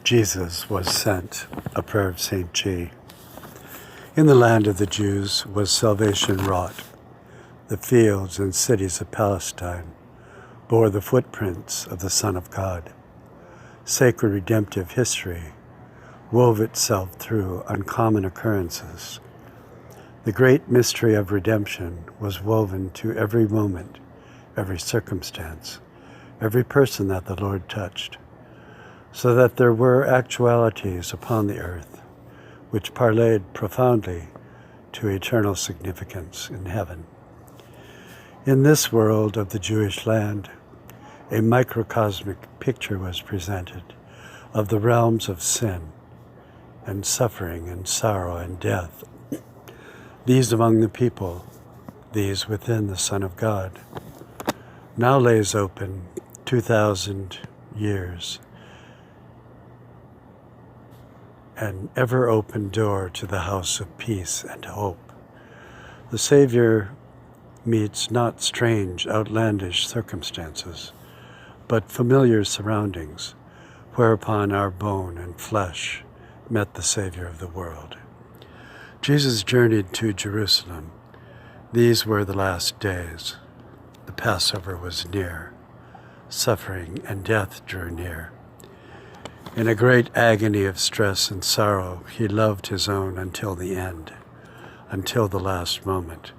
Jesus was sent, a prayer of St. G. In the land of the Jews was salvation wrought. The fields and cities of Palestine bore the footprints of the Son of God. Sacred redemptive history wove itself through uncommon occurrences. The great mystery of redemption was woven to every moment, every circumstance, every person that the Lord touched, so that there were actualities upon the earth which parlayed profoundly to eternal significance in heaven. In this world of the Jewish land, a microcosmic picture was presented of the realms of sin and suffering and sorrow and death, these among the people, these within the Son of God. Now lays open 2,000 years, an ever-open door to the house of peace and hope. The Savior meets not strange, outlandish circumstances, but familiar surroundings, whereupon our bone and flesh met the Savior of the world. Jesus journeyed to Jerusalem. These were the last days. The Passover was near. Suffering and death drew near. In a great agony of stress and sorrow, he loved his own until the end, until the last moment,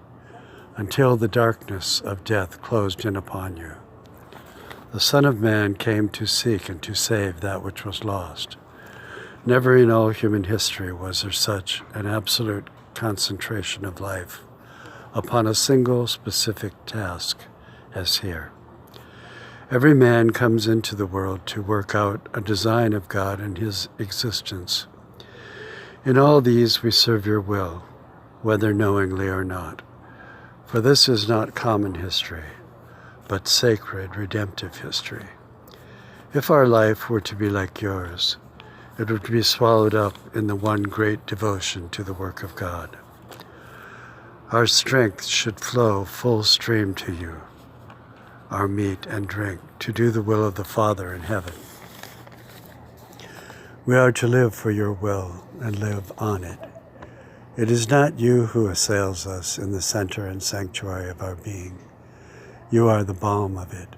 until the darkness of death closed in upon you. The Son of Man came to seek and to save that which was lost. Never in all human history was there such an absolute concentration of life upon a single specific task as here. Every man comes into the world to work out a design of God in his existence. In all these we serve your will, whether knowingly or not. For this is not common history, but sacred, redemptive history. If our life were to be like yours, it would be swallowed up in the one great devotion to the work of God. Our strength should flow full stream to you, our meat and drink, to do the will of the Father in heaven. We are to live for your will and live on it. It is not you who assails us in the center and sanctuary of our being. You are the balm of it.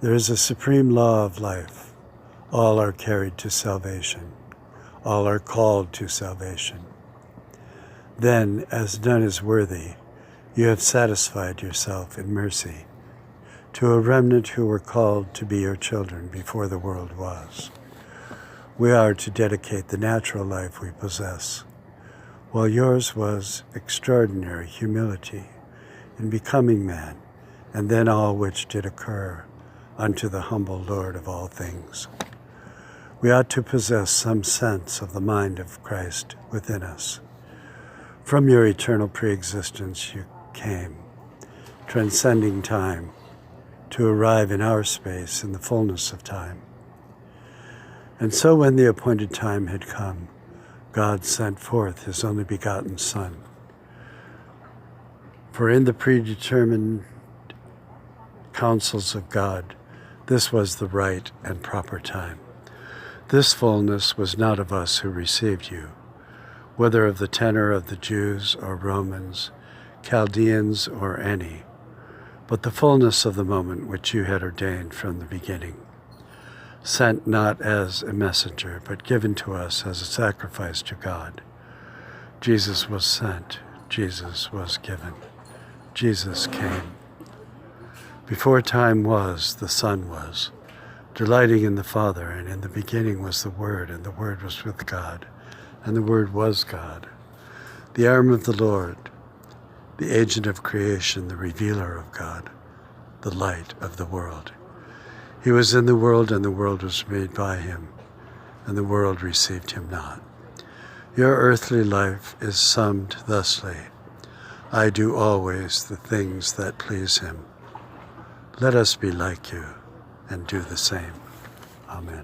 There is a supreme law of life. All are carried to salvation. All are called to salvation. Then, as none is worthy, you have satisfied yourself in mercy to a remnant who were called to be your children before the world was. We are to dedicate the natural life we possess, while yours was extraordinary humility in becoming man, and then all which did occur unto the humble Lord of all things. We ought to possess some sense of the mind of Christ within us. From your eternal preexistence you came, transcending time, to arrive in our space in the fullness of time. And so when the appointed time had come, God sent forth his only begotten Son. For in the predetermined counsels of God, this was the right and proper time. This fullness was not of us who received you, whether of the tenor of the Jews or Romans, Chaldeans or any, but the fullness of the moment which you had ordained from the beginning, sent not as a messenger, but given to us as a sacrifice to God. Jesus was sent, Jesus was given, Jesus came. Before time was, the Son was, delighting in the Father, and in the beginning was the Word, and the Word was with God, and the Word was God. The arm of the Lord, the agent of creation, the revealer of God, the light of the world. He was in the world, and the world was made by him, and the world received him not. Your earthly life is summed thusly: I do always the things that please him. Let us be like you and do the same. Amen.